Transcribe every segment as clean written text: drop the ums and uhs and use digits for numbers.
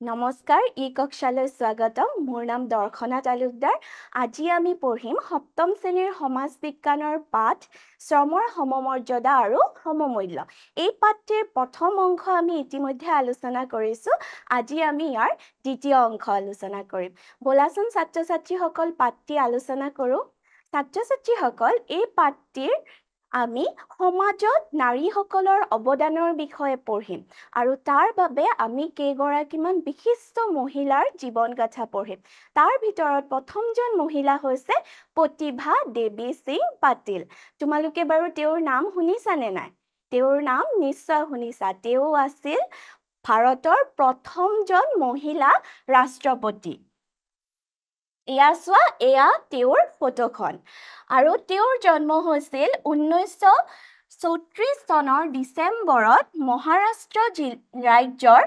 নমস্কাৰ কক্ষালৈ স্বাগতম মোৰ নাম দৰ্শনা তালুকদাৰ আজি আমি পঢ়িম সপ্তম শ্ৰেণীৰ সমাজ বিজ্ঞানৰ পাঠ শ্ৰমৰ সমমৰ্যাদা আৰু সমমূল্য এই পাঠটিৰ প্ৰথম অংশ আমি ইতিমধ্যে আলোচনা কৰিছো আজি আমি ইয়াৰ দ্বিতীয় অংশ আলোচনা কৰিম বলাচোন ছাত্ৰ ছাত্ৰীসকল পাঠটি আলোচনা কৰো ছাত্ৰ ছাত্ৰীসকল এই পাঠটিৰ আমি সমাজত নাৰীসকলৰ অৱদানৰ বিষয়ে পঢ়িম আৰু তাৰ বাবে আমি কেইগৰাকীমান বিশিষ্ট মহিলাৰ জীৱনগাথা পঢ়িম তাৰ ভিতৰত প্ৰথমজন মহিলা হৈছে প্ৰতিভা দেৱী সিং পাটিল তোমালোকে বাৰু তেওঁৰ নাম শুনিছানে নাই তেওঁৰ নাম নিশ্চয় শুনিছা তেওঁ আছিল ভাৰতৰ প্ৰথমজন মহিলা ৰাষ্ট্ৰপতি এয়া তেওঁৰ ফটোখন আৰু তেওঁৰ জন্ম হৈছিল 1934 চনৰ ডিচেম্বৰত মহাৰাষ্ট্ৰ ৰাজ্যৰ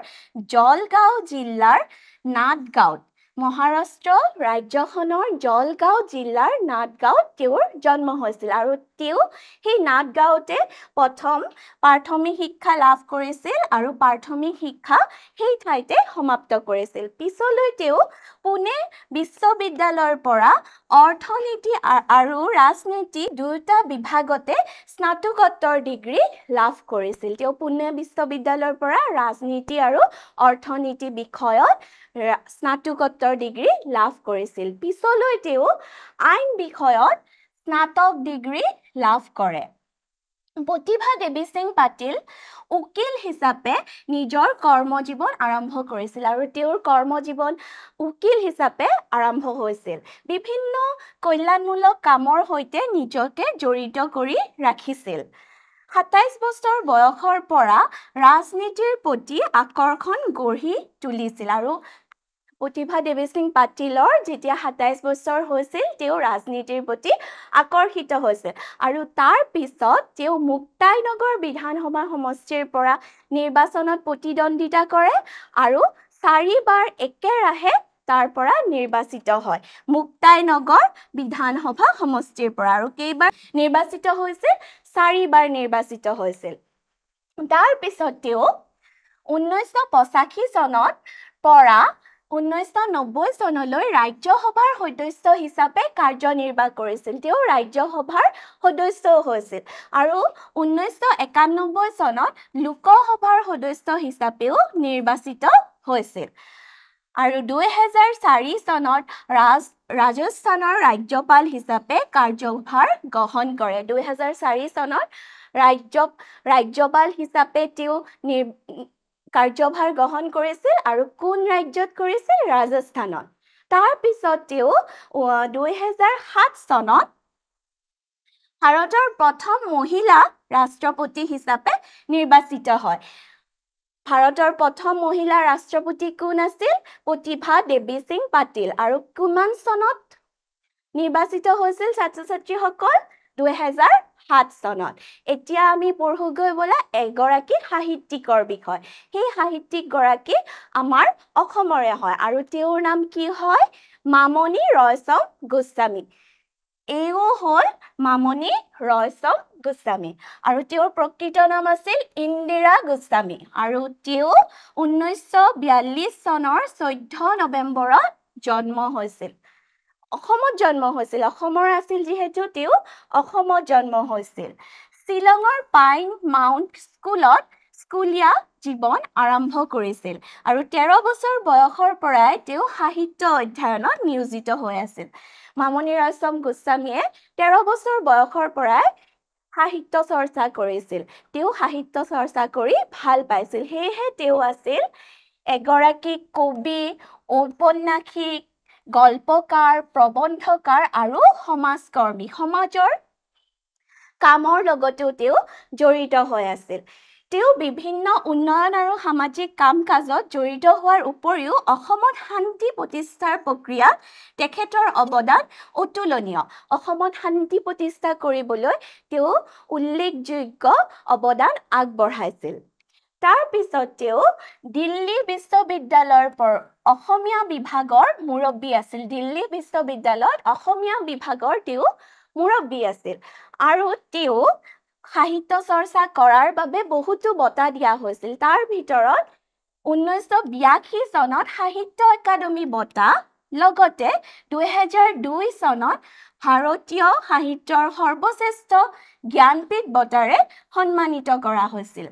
জলগাঁও জিলাৰ নাটগাঁৱত মহাৰাষ্ট্ৰ ৰাজ্যখনৰ জলগাঁও জিলাৰ নাটগাঁৱত তেওঁৰ জন্ম হৈছিল আৰু তেওঁ সেই নাটগাঁৱতে প্ৰথম প্ৰাথমিক শিক্ষা লাভ কৰিছিল আৰু প্ৰাথমিক শিক্ষা সেই ঠাইতে সমাপ্ত কৰিছিল পিছলৈ তেওঁ পুনে বিশ্ববিদ্যালয়ৰ পৰা অৰ্থনীতি আৰু ৰাজনীতি দুয়োটা বিভাগতে স্নাতকোত্তৰ ডিগ্ৰী লাভ কৰিছিল তেওঁ পুনে বিশ্ববিদ্যালয়ৰ পৰা ৰাজনীতি আৰু অৰ্থনীতি বিষয়ত স্নাতকোত্তৰ ডিগ্ৰী লাভ কৰিছিল পিছলৈ তেওঁ আইন বিষয়ত স্নাতক ডিগ্ৰী লাভ কৰে প্ৰতিভা দেৱী সিং পাটিল উকিল হিচাপে নিজৰ কৰ্মজীৱন আৰম্ভ কৰিছিল আৰু তেওঁৰ কৰ্মজীৱন উকিল হিচাপে আৰম্ভ হৈছিল বিভিন্ন কল্যাণমূলক কামৰ সৈতে নিজকে জড়িত কৰি ৰাখিছিল 27 বছৰ বয়সৰ পৰা ৰাজনীতিৰ প্ৰতি আকৰ্ষণ গঢ়ি তুলিছিল আৰু প্ৰতিভা দেৱী সিং পাটিলৰ যেতিয়া 27 বছৰ হৈছিল তেওঁ ৰাজনীতিৰ প্ৰতি আকৰ্ষিত হৈছিল আৰু তাৰ পিছত তেওঁ মুক্তাইনগৰ বিধানসভা সমষ্টিৰ পৰা নিৰ্বাচনত প্ৰতিদ্বন্দ্বিতা কৰে আৰু 4 বাৰ একেৰাহে তাৰ পৰা নিৰ্বাচিত হয় মুক্তাইনগৰ বিধানসভা সমষ্টিৰ পৰা আৰু কেইবাৰ নিৰ্বাচিত হৈছিল 4 বাৰ নিৰ্বাচিত হৈছিল তাৰ পিছত তেওঁ 1985 চনত পৰা 1990 চনলৈ ৰাজ্যসভাৰ সদস্য হিচাপে কাৰ্যনিৰ্বাহ কৰিছিল তেওঁ ৰাজ্যসভাৰ সদস্য হৈছিল আৰু 1991 চনত লোকসভাৰ সদস্য হিচাপেও নিৰ্বাচিত হৈছিল আৰু 2004 চনত ৰাজস্থানৰ ৰাজ্যপাল হিচাপে কাৰ্যভাৰ গ্ৰহণ কৰে 2004 চনত ৰাজ্যপাল হিচাপে তেওঁ কাৰ্যভাৰ গ্ৰহণ কৰিছিল আৰু কোন ৰাজ্যত কৰিছিল ৰাজস্থানত তাৰ পিছত তেওঁ 2007 চনত ভাৰতৰ প্ৰথম মহিলা ৰাষ্ট্ৰপতি হিচাপে নিৰ্বাচিত হয় ভাৰতৰ প্ৰথম মহিলা ৰাষ্ট্ৰপতি কোন আছিল প্ৰতিভা দেৱী সিং পাটিল আৰু কিমান চনত নিৰ্বাচিত হৈছিল ছাত্ৰ-ছাত্ৰীসকল 2007 চনত এতিয়া আমি পঢ়োগৈ বলা এগৰাকী সাহিত্যিকৰ বিষয় সেই সাহিত্যিক গৰাকী আমাৰ অসমৰে হয় আৰু তেওঁৰ নাম কি হয় মামণি ৰয়ছম গোস্বামী এও হল মামণি ৰয়ছম গোস্বামী আৰু তেওঁৰ প্ৰকৃত নাম আছিল ইন্দিৰা গোস্বামী আৰু তেওঁ 1942 চনৰ 14 নৱেম্বৰত জন্ম হৈছিল অসমত জন্ম হৈছিল অসমৰ আছিল যিহেতু তেওঁ অসমত জন্ম হৈছিল শ্বিলঙৰ পাইন মাউণ্ট স্কুলত স্কুলীয়া জীৱন আৰম্ভ কৰিছিল আৰু 13 বছৰ বয়সৰ পৰাই তেওঁ সাহিত্য অধ্যয়নত নিয়োজিত হৈ আছিল মামণি ৰয়ছম গোস্বামীয়ে 13 বছৰ বয়সৰ পৰাই সাহিত্য চৰ্চা কৰিছিল তেওঁ সাহিত্য চৰ্চা কৰি ভাল পাইছিল সেয়েহে তেওঁ আছিল এগৰাকী কবি ঔপন্যাসিক গল্পকাৰ প্ৰবন্ধকাৰ আৰু সমাজকৰ্মী সমাজৰ কামৰ লগতেও তেওঁ জড়িত হৈ আছিল তেওঁ বিভিন্ন উন্নয়ন আৰু সামাজিক কাম-কাজত জড়িত হোৱাৰ উপৰিও অসমত শান্তি প্ৰতিষ্ঠাৰ প্ৰক্ৰিয়াত তেখেতৰ অৱদান অতুলনীয় অসমত শান্তি প্ৰতিষ্ঠা কৰিবলৈ তেওঁ উল্লেখযোগ্য অৱদান আগবঢ়াইছিল তাৰ পিছত তেওঁ দিল্লী বিশ্ববিদ্যালয়ৰ অসমীয়া বিভাগৰ মুৰব্বী আছিল দিল্লী বিশ্ববিদ্যালয়ত অসমীয়া বিভাগৰ তেওঁ মুৰব্বী আছিল আৰু তেওঁ সাহিত্য চৰ্চা কৰাৰ বাবে বহুতো বঁটা দিয়া হৈছিল তাৰ ভিতৰত 1982 চনত সাহিত্য একাডেমী বঁটা লগতে 2002 চনত ভাৰতীয় সাহিত্যৰ সৰ্বশ্ৰেষ্ঠ জ্ঞানপীঠ বঁটাৰে সন্মানিত কৰা হৈছিল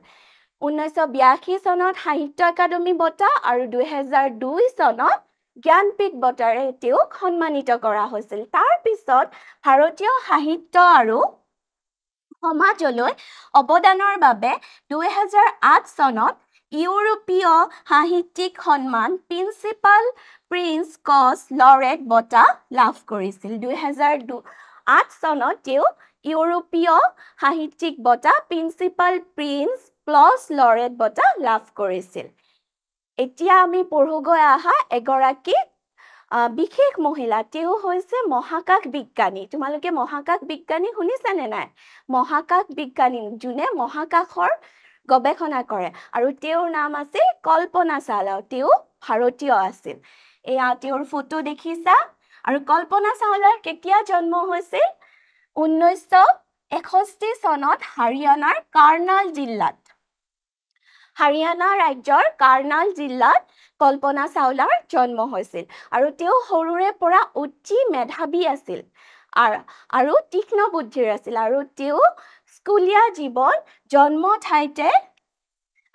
1982 চনত সাহিত্য একাডেমী বঁটা আৰু 2002 চনত জ্ঞানপীঠ বঁটাৰে তেওঁক সন্মানিত কৰা হৈছিল তাৰ পিছত ভাৰতীয় সাহিত্য আৰু সমাজলৈ অৱদানৰ বাবে 2008 চনত ইউৰোপীয় সাহিত্যিক সন্মান প্ৰিন্সিপাল প্ৰিন্স কছ লৰেট বঁটা লাভ কৰিছিল 2008 চনত তেওঁ ইউৰোপীয় সাহিত্যিক বঁটা প্ৰিন্সিপাল প্ৰিন্স প্লছ লৰেট বঁটা লাভ কৰিছিল এতিয়া আমি পঢ়োগৈ আহা এগৰাকী বিশেষ মহিলা তেওঁ হৈছে মহাকাশ বিজ্ঞানী তোমালোকে মহাকাশ বিজ্ঞানী শুনিছানে নাই মহাকাশ বিজ্ঞানী যোনে মহাকাশৰ গৱেষণা কৰে আৰু তেওঁৰ নাম আছিল কল্পনা চাওলা তেওঁ ভাৰতীয় আছিল এয়া তেওঁৰ ফটো দেখিছা আৰু কল্পনা চাওলাৰ কেতিয়া জন্ম হৈছিল 1961 চনত হাৰিয়ানাৰ কাৰ্নাল জিলাত হাৰিয়ানা ৰাজ্যৰ কাৰ্নাল জিলাত কল্পনা চাওলাৰ জন্ম হৈছিল আৰু তেওঁ সৰুৰে পৰা অতি মেধাৱী আছিল আৰু তীক্ষ্ণ বুদ্ধিৰ আছিল আৰু তেওঁ স্কুলীয়া জীৱন জন্ম ঠাইতে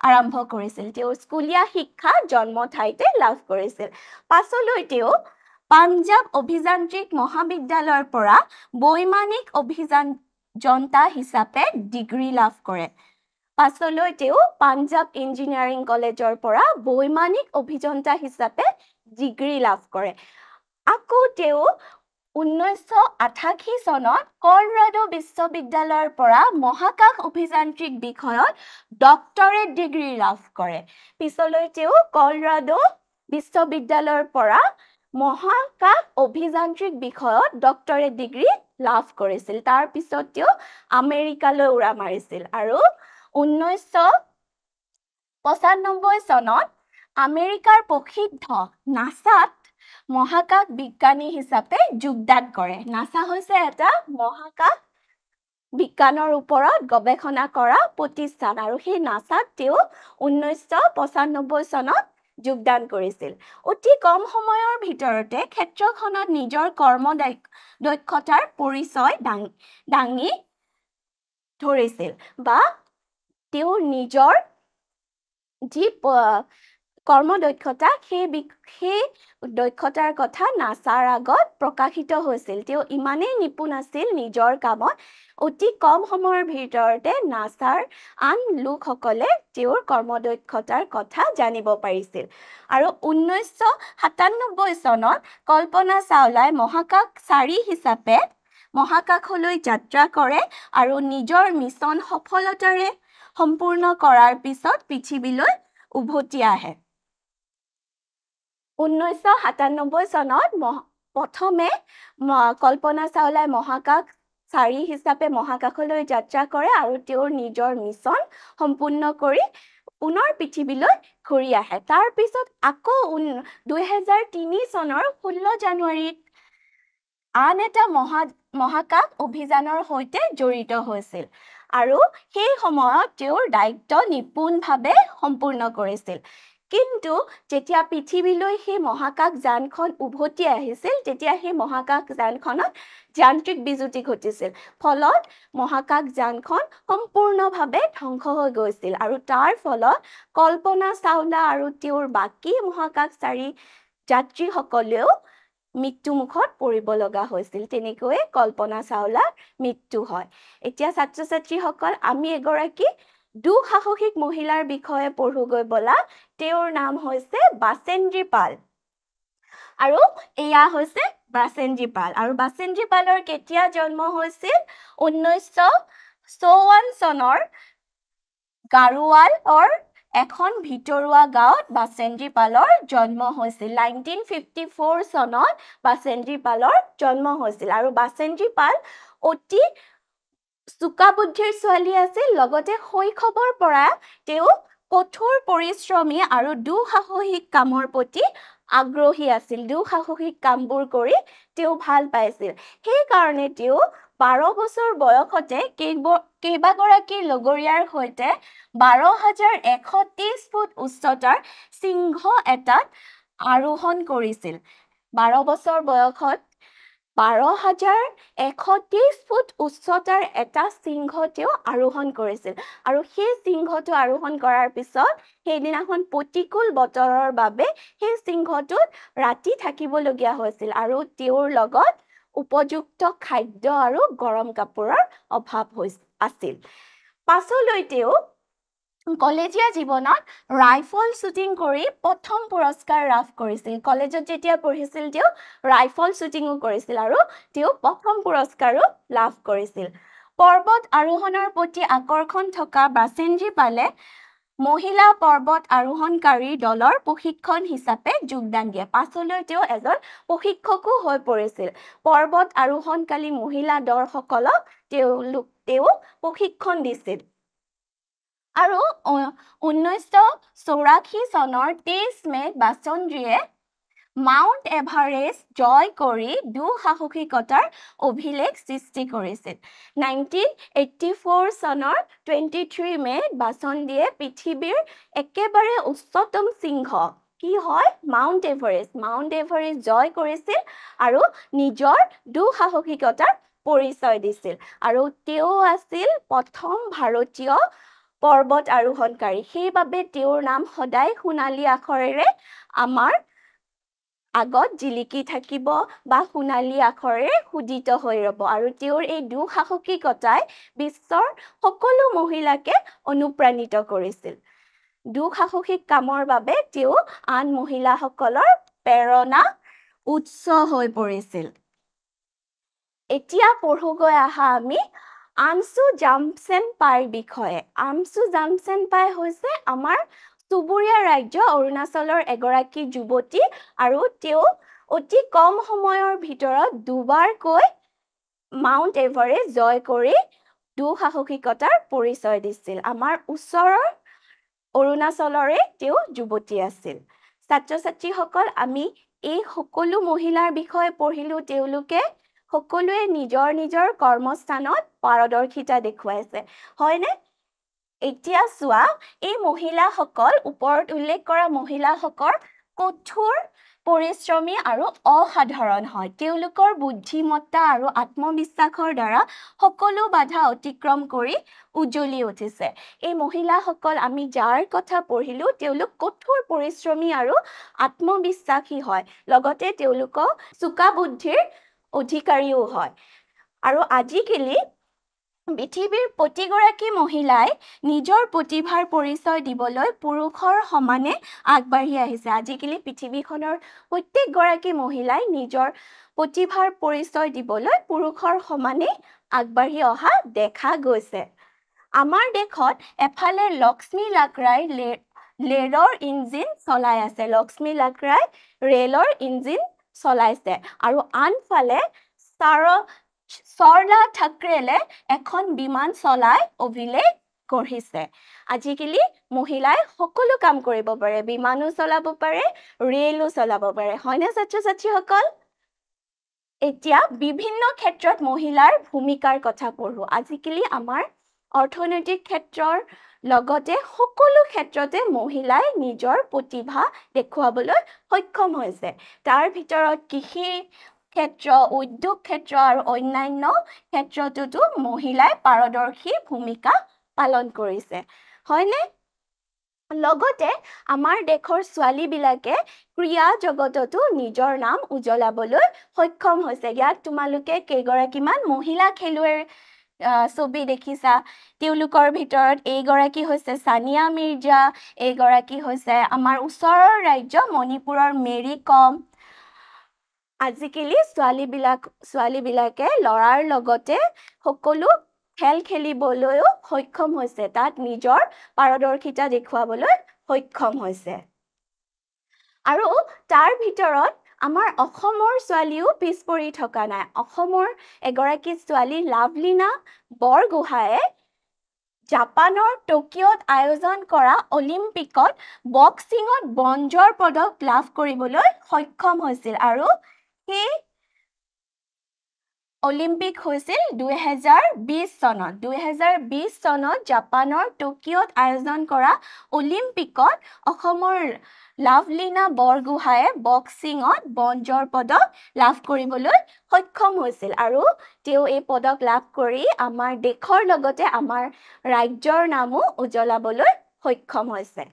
আৰম্ভ কৰিছিল তেওঁ স্কুলীয়া শিক্ষা জন্ম ঠাইতে লাভ কৰিছিল পাছলৈ তেওঁ পাঞ্জাৱ অভিযান্ত্ৰিক মহাবিদ্যালয়ৰ পৰা বৈমানিক অভিযন্তা হিচাপে ডিগ্ৰী লাভ কৰে পাছলৈ তেওঁ পাঞ্জাৱ ইঞ্জিনিয়াৰিং কলেজৰ পৰা বৈমানিক অভিযন্তা হিচাপে ডিগ্ৰী লাভ কৰে আকৌ তেওঁ 1988 চনত কলৰাডো বিশ্ববিদ্যালয়ৰ পৰা মহাকাশ অভিযান্ত্ৰিক বিষয়ত ডক্টৰেট ডিগ্ৰী লাভ কৰে পিছলৈ তেওঁ কলৰাডো বিশ্ববিদ্যালয়ৰ পৰা মহাকাশ অভিযান্ত্ৰিক বিষয়ত ডক্টৰেট ডিগ্ৰী লাভ কৰিছিল তাৰ পিছত তেওঁ আমেৰিকালৈ উৰা মাৰিছিল আৰু 1995 চনত আমেৰিকাৰ প্ৰসিদ্ধ নাসাত মহাকাশ বিজ্ঞানী হিচাপে যোগদান কৰে নাসা হৈছে এটা মহাকাশ বিজ্ঞানৰ ওপৰত গৱেষণা কৰা প্ৰতিষ্ঠান আৰু সেই নাসাত তেওঁ 1995 চনত যোগদান কৰিছিল অতি কম সময়ৰ ভিতৰতে ক্ষেত্ৰখনত নিজৰ কৰ্মদক্ষতাৰ পৰিচয় দাঙি ধৰিছিল বা তেওঁৰ নিজৰ যি কৰ্মদক্ষতা সেই দক্ষতাৰ কথা নাসাৰ আগত প্ৰকাশিত হৈছিল তেওঁ ইমানেই নিপুণ আছিল নিজৰ কামত অতি কম সময়ৰ ভিতৰতে নাসাৰ আন লোকসকলে তেওঁৰ কৰ্মদক্ষতাৰ কথা জানিব পাৰিছিল আৰু 1997 চনত কল্পনা চাওলাই মহাকাশচাৰী হিচাপে মহাকাশলৈ যাত্ৰা কৰে আৰু নিজৰ মিছন সফলতাৰে সম্পূৰ্ণ কৰাৰ পিছত পৃথিৱীলৈ উভতি আহে 1997 চনত প্ৰথমে কল্পনা চাওলাই মহাকাশচাৰী হিচাপে মহাকাশলৈ যাত্ৰা কৰে আৰু তেওঁৰ নিজৰ মিছন সম্পূৰ্ণ কৰি পুনৰ পৃথিৱীলৈ ঘূৰি আহে তাৰ পিছত আকৌ 2003 চনৰ 16 জানুৱাৰীত আন এটা মহাকাশ অভিযানৰ সৈতে জড়িত হৈছিল আৰু সেই সময়ত তেওঁৰ দায়িত্ব নিপুণভাৱে সম্পূৰ্ণ কৰিছিল কিন্তু যেতিয়া পৃথিৱীলৈ সেই মহাকাশ যানখন উভতি আহিছিল তেতিয়া সেই মহাকাশ যানখনত যান্ত্ৰিক বিজুতি ঘটিছিল ফলত মহাকাশ যানখন সম্পূৰ্ণভাৱে ধ্বংস হৈ গৈছিল আৰু তাৰ ফলত কল্পনা চাওলা আৰু তেওঁৰ বাকী মহাকাশচাৰী যাত্ৰীসকলেও মৃত্যুমুখত পৰিব লগা হৈছিল তেনেকৈ কল্পনা চাওলাৰ মৃত্যু হয় এতিয়া ছাত্ৰ ছাত্ৰীসকল আমি এগৰাকী দুঃসাহসিক মহিলাৰ বিষয়ে পঢ়োগৈ বলা তেওঁৰ নাম হৈছে বাসেন্দ্ৰী পাল আৰু এয়া হৈছে বাসেন্দ্ৰী পাল আৰু বাসেন্দ্ৰী পালৰ কেতিয়া জন্ম হৈছিল 1954 চনৰ গাৰোৱালৰ এখন ভিতৰুৱা গাঁৱত বাসেন্দ্ৰী পালৰ জন্ম হৈছিল 1954 চনত বাসেন্দ্ৰী পালৰ জন্ম হৈছিল আৰু বাসেন্দ্ৰী পাল অতি চোকা বুদ্ধিৰ ছোৱালী আছিল লগতে শৈশৱৰ পৰা তেওঁ কঠোৰ পৰিশ্ৰমী আৰু দুঃসাহসিক কামৰ প্ৰতি আগ্ৰহী আছিল দুঃসাহসিক কামবোৰ কৰি তেওঁ ভাল পাইছিল সেই কাৰণে তেওঁ 12 বছৰ বয়সতে কেইবাগৰাকী লগৰীয়াৰ সৈতে 12,130 ফুট উচ্চতাৰ সিংহ এটাত আৰোহণ কৰিছিল 12 বছৰ বয়সত 12,130 ফুট উচ্চতাৰ এটা সিংহ তেওঁ আৰোহণ কৰিছিল আৰু সেই সিংহটো আৰোহণ কৰাৰ পিছত সেইদিনাখন প্ৰতিকূল বতৰৰ বাবে সেই সিংহটোত ৰাতি থাকিবলগীয়া হৈছিল আৰু তেওঁৰ লগত উপযুক্ত খাদ্য আৰু গৰম কাপোৰৰ অভাৱ আছিল পাছলৈ তেওঁ কলেজীয়া জীৱনত ৰাইফল শ্বুটিং কৰি প্ৰথম পুৰস্কাৰ লাভ কৰিছিল কলেজত যেতিয়া পঢ়িছিল তেওঁ ৰাইফল শ্বুটিংও কৰিছিল আৰু তেওঁ প্ৰথম পুৰস্কাৰো লাভ কৰিছিল পৰ্বত আৰোহণৰ প্ৰতি আকৰ্ষণ থকা বাসেন্দ্ৰী পালে মহিলা পৰ্বত আৰোহণকাৰী দলৰ প্ৰশিক্ষণ হিচাপে যোগদান দিয়ে পাছলৈ তেওঁ এজন প্ৰশিক্ষকো হৈ পৰিছিল পৰ্বত আৰোহণকাৰী মহিলা দলসকলক তেওঁ প্ৰশিক্ষণ দিছিল আৰু 1984 চনৰ 23 মেত বাসেন্দ্ৰীয়ে মাউণ্ট এভাৰেষ্ট জয় কৰি দুঃসাহসিকতাৰ অভিলেখ সৃষ্টি কৰিছিল 1984 চনৰ 23 মেত বাসেন্দ্ৰীয়ে পৃথিৱীৰ একেবাৰে উচ্চতম শৃংগ কি হয় মাউণ্ট এভাৰেষ্ট জয় কৰিছিল আৰু নিজৰ দুঃসাহসিকতাৰ পৰিচয় দিছিল আৰু তেওঁ আছিল প্ৰথম ভাৰতীয় পৰ্বত আৰোহণকাৰী সেইবাবে তেওঁৰ নাম সদায় সোণালী আখৰেৰে আমাৰ আগত জিলিকি থাকিব বা সোণালী আখৰেৰে খোদিত হৈ ৰব আৰু তেওঁৰ এই দুঃসাহসিকতাই বিশ্বৰ সকলো মহিলাকে অনুপ্ৰাণিত কৰিছিল দুঃসাহসিক কামৰ বাবে তেওঁ আন মহিলাসকলৰ প্ৰেৰণা উৎস হৈ পৰিছিল এতিয়া পঢ়োগৈ আহা আমি আমছু জামছেনপাইৰ বিষয়ে আমছু জামছেনপাই হৈছে আমাৰ চুবুৰীয়া ৰাজ্য অৰুণাচলৰ এগৰাকী যুৱতী আৰু তেওঁ অতি কম সময়ৰ ভিতৰত দুবাৰকৈ মাউণ্ট এভাৰেষ্ট জয় কৰি দুঃসাহসিকতাৰ পৰিচয় দিছিল আমাৰ ওচৰৰ অৰুণাচলৰে তেওঁ যুৱতী আছিল ছাত্ৰ ছাত্ৰীসকল আমি এই সকলো মহিলাৰ বিষয়ে পঢ়িলো তেওঁলোকে সকলোৱে নিজৰ নিজৰ কৰ্মস্থানত পাৰদৰ্শিতা দেখুৱাইছে হয়নে এতিয়া চোৱা এই মহিলাসকল ওপৰত উল্লেখ কৰা মহিলাসকল কঠোৰ পৰিশ্ৰমী আৰু অসাধাৰণ হয় তেওঁলোকৰ বুদ্ধিমত্তা আৰু আত্মবিশ্বাসৰ দ্বাৰা সকলো বাধা অতিক্ৰম কৰি উজ্জ্বলি উঠিছে এই মহিলাসকল আমি যাৰ কথা পঢ়িলো তেওঁলোক কঠোৰ পৰিশ্ৰমী আৰু আত্মবিশ্বাসী হয় লগতে তেওঁলোকক চোকা বুদ্ধিৰ অধিকাৰীও হয় আৰু আজিকালি পৃথিৱীৰ প্ৰতিগৰাকী মহিলাই নিজৰ প্ৰতিভাৰ পৰিচয় দিবলৈ পুৰুষৰ সমানে আগবাঢ়ি আহিছে আজিকালি পৃথিৱীখনৰ প্ৰত্যেকগৰাকী মহিলাই নিজৰ প্ৰতিভাৰ পৰিচয় দিবলৈ পুৰুষৰ সমানে আগবাঢ়ি অহা দেখা গৈছে আমাৰ দেশত এফালে লক্ষ্মী লাকৰাই ৰেলৰ ইঞ্জিন চলাই আছে লক্ষ্মী লাকৰাই ৰেলৰ ইঞ্জিন চলাইছে আৰু আনফালে সৰলা থাকৰেলে এখন বিমান চলাই অভিলেখ গঢ়িছে আজিকালি মহিলাই সকলো কাম কৰিব পাৰে বিমানো চলাব পাৰে ৰেলো চলাব পাৰে হয়নে ছাত্ৰ ছাত্ৰীসকল এতিয়া বিভিন্ন ক্ষেত্ৰত মহিলাৰ ভূমিকাৰ কথা পঢ়ো আজিকালি আমাৰ অৰ্থনৈতিক ক্ষেত্ৰৰ লগতে সকলো ক্ষেত্ৰতে মহিলাই নিজৰ প্ৰতিভা দেখুৱাবলৈ সক্ষম হৈছে তাৰ ভিতৰত কৃষি ক্ষেত্ৰ উদ্যোগ ক্ষেত্ৰ আৰু অন্যান্য ক্ষেত্ৰতো মহিলাই পাৰদৰ্শী ভূমিকা পালন কৰিছে হয়নে লগতে আমাৰ দেশৰ ছোৱালীবিলাকে ক্ৰীড়া জগততো নিজৰ নাম উজ্বলাবলৈ সক্ষম হৈছে ইয়াত তোমালোকে কেইগৰাকীমান মহিলা খেলুৱৈৰ ছবি দেখিছা তেওঁলোকৰ ভিতৰত এইগৰাকী হৈছে সানিয়া মিৰ্জা এইগৰাকী হৈছে আমাৰ ওচৰৰ ৰাজ্য মণিপুৰৰ মেৰী কম আজিকালি ছোৱালীবিলাকে লৰাৰ লগতে সকলো খেল খেলিবলৈও সক্ষম হৈছে তাত নিজৰ পাৰদৰ্শিতা দেখুৱাবলৈ সক্ষম হৈছে আৰু তাৰ ভিতৰত আমাৰ অসমৰ ছোৱালীও পিছ পৰি থকা নাই অসমৰ এগৰাকী ছোৱালী লাভলীনা বৰগোহাঁয়ে জাপানৰ টকিঅ'ত আয়োজন কৰা অলিম্পিকত বক্সিঙত ব্ৰঞ্জৰ পদক লাভ কৰিবলৈ সক্ষম হৈছিল আৰু সেই অলিম্পিক হৈছিল 2020 চনত 2020 চনত জাপানৰ টকিঅ'ত আয়োজন কৰা অলিম্পিকত অসমৰ লাভলীনা বৰগোহাঁয়ে বক্সিঙত ব্ৰঞ্জৰ পদক লাভ কৰিবলৈ সক্ষম হৈছিল আৰু তেওঁ এই পদক লাভ কৰি আমাৰ দেশৰ লগতে আমাৰ ৰাজ্যৰ নামো উজ্বলাবলৈ সক্ষম হৈছে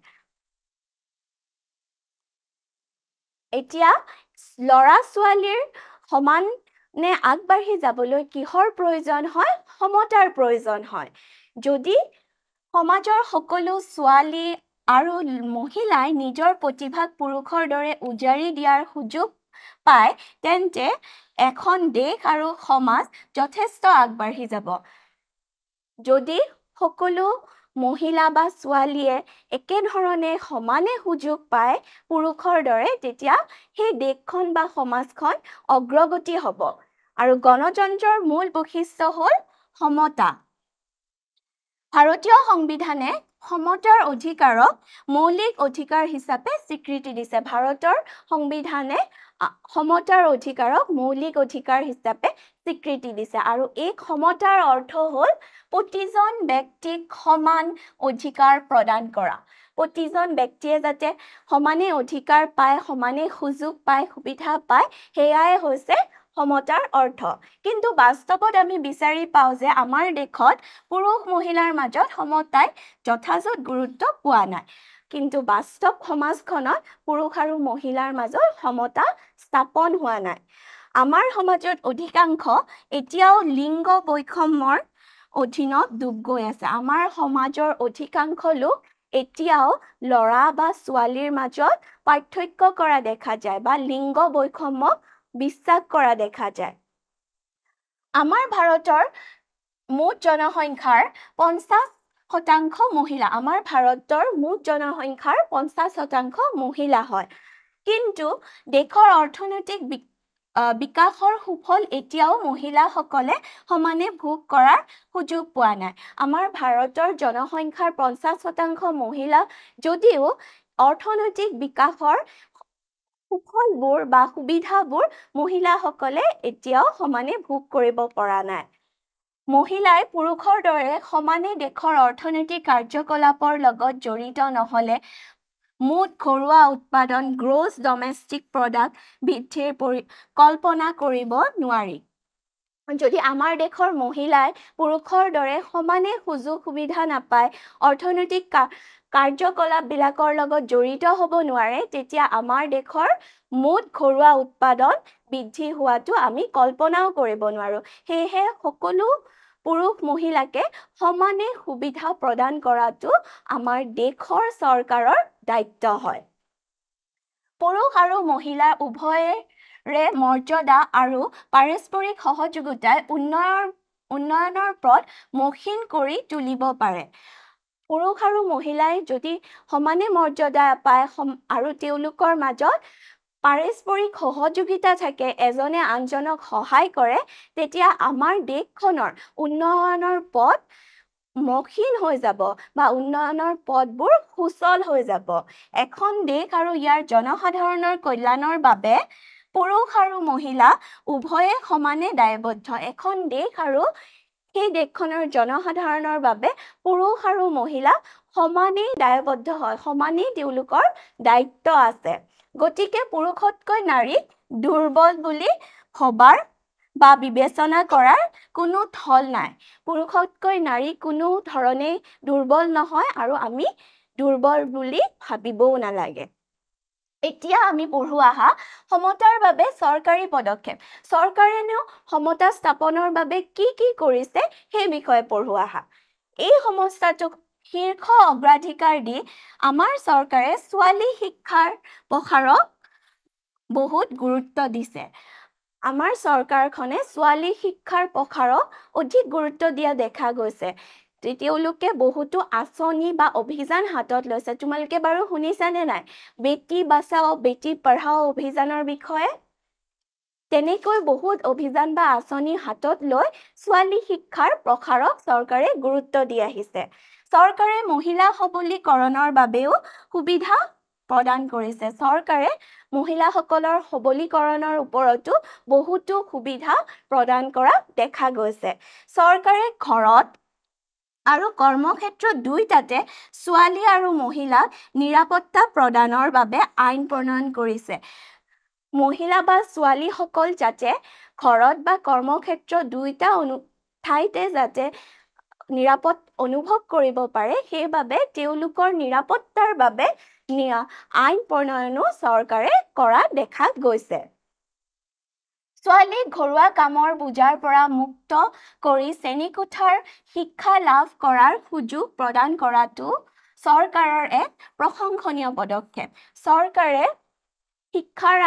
এতিয়া ল'ৰা ছোৱালীৰ সমান নে আগবাঢ়ি যাবলৈ কিহৰ প্ৰয়োজন হয় সমতাৰ প্ৰয়োজন হয় যদি সমাজৰ সকলো ছোৱালী আৰু মহিলাই নিজৰ প্ৰতিভাক পুৰুষৰ দৰে উজাৰি দিয়াৰ সুযোগ পায় তেন্তে এখন দেশ আৰু সমাজ যথেষ্ট আগবাঢ়ি যাব যদি সকলো মহিলা বা ছোৱালীয়ে একেধৰণে সমানে সুযোগ পায় পুৰুষৰ দৰে তেতিয়া সেই দেশখন বা সমাজখন অগ্ৰগতি হ'ব আৰু গণতন্ত্ৰৰ মূল বৈশিষ্ট্য হ'ল সমতা ভাৰতীয় সংবিধানে সমতাৰ অধিকাৰক মৌলিক অধিকাৰ হিচাপে স্বীকৃতি দিছে ভাৰতৰ সংবিধানে সমতাৰ অধিকাৰক মৌলিক অধিকাৰ হিচাপে স্বীকৃতি দিছে আৰু এই সমতাৰ অৰ্থ হ'ল প্ৰতিজন ব্যক্তিক সমান অধিকাৰ প্ৰদান কৰা প্ৰতিজন ব্যক্তিয়ে যাতে সমানে অধিকাৰ পায় সমানে সুযোগ পায় সুবিধা পায় সেয়াই হৈছে সমতাৰ অৰ্থ কিন্তু বাস্তৱত আমি বিচাৰি পাওঁ যে আমাৰ দেশত পুৰুষ মহিলাৰ মাজত সমতাই যথাযথ গুৰুত্ব পোৱা নাই কিন্তু বাস্তৱ সমাজখনত পুৰুষ আৰু মহিলাৰ মাজত সমতা স্থাপন হোৱা নাই আমাৰ সমাজত অধিকাংশ এতিয়াও লিংগ বৈষম্যৰ অধীনত ডুব গৈ আছে আমাৰ সমাজৰ অধিকাংশ লোক এতিয়াও ল'ৰা বা ছোৱালীৰ মাজত পাৰ্থক্য কৰা দেখা যায় বা লিংগ বৈষম্যক বিশ্বাস কৰা দেখা যায় আমাৰ ভাৰতৰ মুঠ জনসংখ্যাৰ 50% মহিলা আমাৰ ভাৰতৰ মুঠ জনসংখ্যাৰ 50% মহিলা হয় কিন্তু দেশৰ অৰ্থনৈতিক বিকাশৰ সুফল এতিয়াও মহিলাসকলে সমানে ভোগ কৰাৰ সুযোগ পোৱা নাই আমাৰ ভাৰতৰ জনসংখ্যাৰ 50% মহিলা যদিও অৰ্থনৈতিক বিকাশৰ সুফলবোৰ বা সুবিধাবোৰ মহিলাসকলে এতিয়াও সমানে ভোগ কৰিব পৰা নাই মহিলাই পুৰুষৰ দৰে সমানে দেশৰ অৰ্থনৈতিক কাৰ্যকলাপৰ লগত জড়িত নহ'লে মুঠ ঘৰুৱা উৎপাদন গ্ৰছ ডমেষ্টিক প্ৰডাক্ট বৃদ্ধিৰ কল্পনা কৰিব নোৱাৰি যদি আমাৰ দেশৰ মহিলাই পুৰুষৰ দৰে সমানে সুযোগ সুবিধা নাপায় অৰ্থনৈতিক কাৰ্যকলাপবিলাকৰ লগত জড়িত হ'ব নোৱাৰে তেতিয়া আমাৰ দেশৰ মুঠ ঘৰুৱা উৎপাদন বৃদ্ধি হোৱাটো আমি কল্পনাও কৰিব নোৱাৰো সেয়েহে সকলো পুৰুষ মহিলাকে সমানে সুবিধা প্ৰদান কৰাটো আমাৰ দেশৰ চৰকাৰৰ দায়িত্ব হয় পুৰুষ আৰু মহিলা উভয়ৰে মৰ্যাদা আৰু পাৰস্পৰিক সহযোগিতাই উন্নয়নৰ পথ মসৃণ কৰি তুলিব পাৰে পুৰুষ আৰু মহিলাই যদি সমানে মৰ্যাদা পায় আৰু তেওঁলোকৰ মাজত পাৰস্পৰিক সহযোগিতা থাকে এজনে আনজনক সহায় কৰে তেতিয়া আমাৰ দেশখনৰ উন্নয়নৰ পথ মসৃণ হৈ যাব বা উন্নয়নৰ পথবোৰ সুচল হৈ যাব এখন দেশ আৰু ইয়াৰ জনসাধাৰণৰ কল্যাণৰ বাবে পুৰুষ আৰু মহিলা উভয়ে সমানে দায়বদ্ধ এখন দেশ আৰু সেই দেশখনৰ জনসাধাৰণৰ বাবে পুৰুষ আৰু মহিলা সমানেই দায়বদ্ধ হয় সমানেই তেওঁলোকৰ দায়িত্ব আছে গতিকে পুৰুষতকৈ নাৰী দুৰ্বল বুলি ভবাৰ বা বিবেচনা কৰাৰ কোনো থল নাই পুৰুষতকৈ নাৰী কোনো ধৰণে দুৰ্বল নহয় আৰু আমি দুৰ্বল বুলি ভাবিবও নালাগে এতিয়া আমি পঢ়ো আহা সমতাৰ বাবে চৰকাৰী পদক্ষেপ চৰকাৰেনো সমতা স্থাপনৰ বাবে কি কৰিছে সেই বিষয়ে পঢ়ো আহা এই সমস্যাটোক শীৰ্ষ অগ্ৰাধিকাৰ দি আমাৰ চৰকাৰে ছোৱালী শিক্ষাৰ প্ৰসাৰক বহুত গুৰুত্ব দিছে আমাৰ চৰকাৰখনে ছোৱালী শিক্ষাৰ প্ৰসাৰক অধিক গুৰুত্ব দিয়া দেখা গৈছে তেওঁলোকে বহুতো আঁচনি বা অভিযান হাতত লৈছে তোমালোকে বাৰু শুনিছানে নাই বেটি বাচাও বেটি পঢ়াও অভিযানৰ বিষয়ে তেনেকৈ বহুত অভিযান বা আঁচনি হাতত লৈ ছোৱালী শিক্ষাৰ প্ৰসাৰক চৰকাৰে গুৰুত্ব দি আহিছে চৰকাৰে মহিলা সবলীকৰণৰ বাবেও সুবিধা প্ৰদান কৰিছে চৰকাৰে মহিলাসকলৰ সবলীকৰণৰ ওপৰতো বহুতো সুবিধা প্ৰদান কৰা দেখা গৈছে চৰকাৰে ঘৰত আৰু কৰ্মক্ষেত্ৰ দুইটাতে ছোৱালী আৰু মহিলাক নিৰাপত্তা প্ৰদানৰ বাবে আইন প্ৰণয়ন কৰিছে মহিলা বা ছোৱালীসকল যাতে ঘৰত বা কৰ্মক্ষেত্ৰ দুইটা ঠাইতে যাতে নিৰাপদ অনুভৱ কৰিব পাৰে সেইবাবে তেওঁলোকৰ নিৰাপত্তাৰ বাবে আইন প্ৰণয়নো চৰকাৰে কৰা দেখা গৈছে ছোৱালীক ঘৰুৱা কামৰ বোজাৰ পৰা মুক্ত কৰি শ্ৰেণীকোঠাৰ শিক্ষা লাভ কৰাৰ সুযোগ প্ৰদান কৰাটো চৰকাৰৰ এক প্ৰশংসনীয় পদক্ষেপ চৰকাৰে শিক্ষাৰ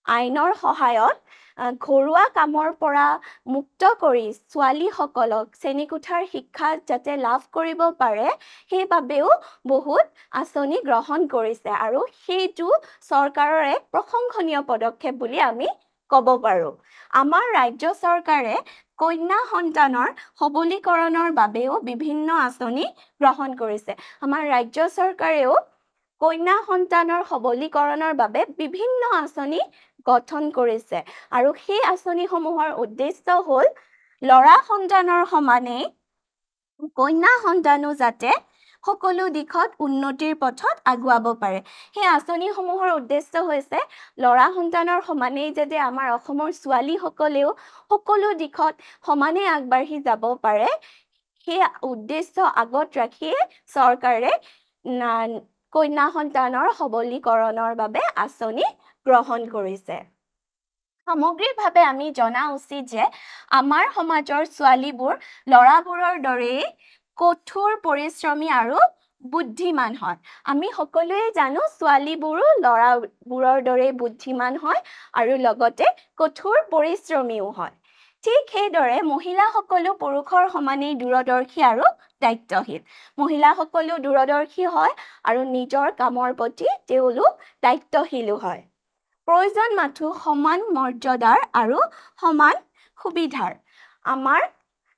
আইনৰ সহায়ত ঘৰুৱা কামৰ পৰা মুক্ত কৰি ছোৱালীসকলক শ্ৰেণীকোঠাৰ শিক্ষা যাতে লাভ কৰিব পাৰে সেইবাবেও বহুত আঁচনি গ্ৰহণ কৰিছে আৰু সেইটো চৰকাৰৰ এক প্ৰশংসনীয় পদক্ষেপ বুলি আমি ক'ব পাৰোঁ আমাৰ ৰাজ্য চৰকাৰে কন্যা সন্তানৰ সবলীকৰণৰ বাবেও বিভিন্ন আঁচনি গ্ৰহণ কৰিছে আমাৰ ৰাজ্য চৰকাৰেও কন্যা সন্তানৰ সবলীকৰণৰ বাবে বিভিন্ন আঁচনি গঠন কৰিছে আৰু সেই আঁচনিসমূহৰ উদ্দেশ্য হ'ল ল'ৰা সন্তানৰ সমানে কন্যা সন্তানো যাতে সকলো দিশত উন্নতিৰ পথত আগুৱাব পাৰে সেই আঁচনিসমূহৰ উদ্দেশ্য হৈছে ল'ৰা সন্তানৰ সমানেই যাতে আমাৰ অসমৰ ছোৱালীসকলেও সকলো দিশত সমানে আগবাঢ়ি যাব পাৰে সেই উদ্দেশ্য আগত ৰাখিয়ে চৰকাৰে কন্যা সন্তানৰ সবলীকৰণৰ বাবে আঁচনি গ্ৰহণ কৰিছে সামগ্ৰিকভাৱে আমি জনা উচিত যে আমাৰ সমাজৰ ছোৱালীবোৰ ল'ৰাবোৰৰ দৰেই কঠোৰ পৰিশ্ৰমী আৰু বুদ্ধিমান হয় আমি সকলোৱে জানো ছোৱালীবোৰো ল'ৰাবোৰৰ দৰে বুদ্ধিমান হয় আৰু লগতে কঠোৰ পৰিশ্ৰমীও হয় ঠিক সেইদৰে মহিলাসকলো পুৰুষৰ সমানেই দূৰদৰ্শী আৰু দায়িত্বশীল মহিলাসকলো দূৰদৰ্শী হয় আৰু নিজৰ কামৰ প্ৰতি তেওঁলোক দায়িত্বশীলো হয় প্ৰয়োজন মাথো সমান মৰ্যাদাৰ আৰু সমান সুবিধাৰ আমাৰ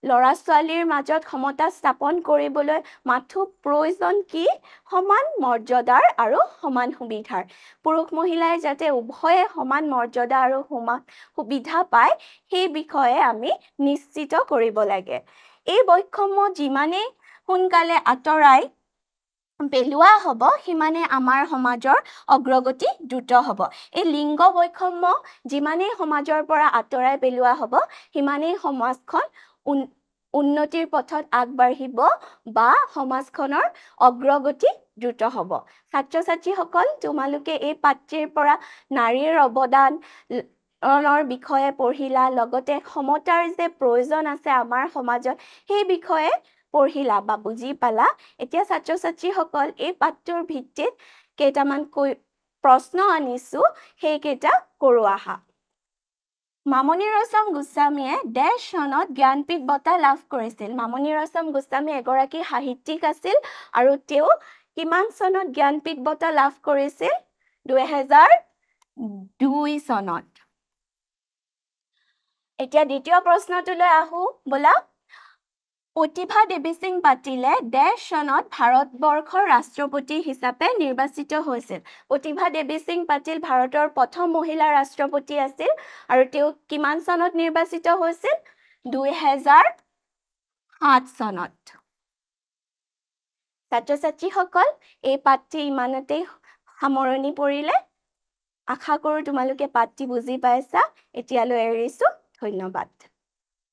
ল'ৰা ছোৱালীৰ মাজত সমতা স্থাপন কৰিবলৈ মাথো প্ৰয়োজন কি সমান মৰ্যাদাৰ আৰু সমান সুবিধাৰ পুৰুষ মহিলাই যাতে উভয়ে সমান মৰ্যাদা আৰু সমান সুবিধা পায় সেই বিষয়ে আমি নিশ্চিত কৰিব লাগে এই বৈষম্য যিমানেই সোনকালে আঁতৰাই পেলোৱা হ'ব সিমানে আমাৰ সমাজৰ অগ্ৰগতি দ্ৰুত হ'ব এই লিংগ বৈষম্য যিমানেই সমাজৰ পৰা আঁতৰাই পেলোৱা হ'ব সিমানেই সমাজখন উন্নতিৰ পথত আগবাঢ়িব বা সমাজখনৰ অগ্ৰগতি দ্ৰুত হ'ব ছাত্ৰ ছাত্ৰীসকল তোমালোকে এই পাঠ্যৰ পৰা নাৰীৰ অৱদানৰ বিষয়ে পঢ়িলা লগতে সমতাৰ যে প্ৰয়োজন আছে আমাৰ সমাজত সেই বিষয়ে পঢ়িলা বা বুজি পালা এতিয়া ছাত্ৰ ছাত্ৰীসকল এই পাঠ্যৰ ভিত্তিত কেইটামান প্ৰশ্ন আনিছো সেইকেইটা কৰো আহা মামণি ৰয়ছম গোস্বামীয়ে ডেশ চনত জ্ঞানপীঠ বঁটা লাভ কৰিছিল মামণি ৰয়ছম গোস্বামী এগৰাকী সাহিত্যিক আছিল আৰু তেওঁ কিমান চনত জ্ঞানপীঠ বঁটা লাভ কৰিছিল 2002 চনত এতিয়া দ্বিতীয় প্ৰশ্নটোলৈ আহো বলা প্ৰতিভা দেৱী সিং পাটিলে ডেশ চনত ভাৰতবৰ্ষৰ ৰাষ্ট্ৰপতি হিচাপে নিৰ্বাচিত হৈছিল প্ৰতিভা দেৱী সিং পাটিল ভাৰতৰ প্ৰথম মহিলা ৰাষ্ট্ৰপতি আছিল আৰু তেওঁ কিমান চনত নিৰ্বাচিত হৈছিল 2007 চনত ছাত্ৰ ছাত্ৰীসকল এই পাঠটি ইমানতেই সামৰণি পৰিলে আশা কৰোঁ তোমালোকে পাঠটি বুজি পাইছা এতিয়ালৈ এৰিছো ধন্যবাদ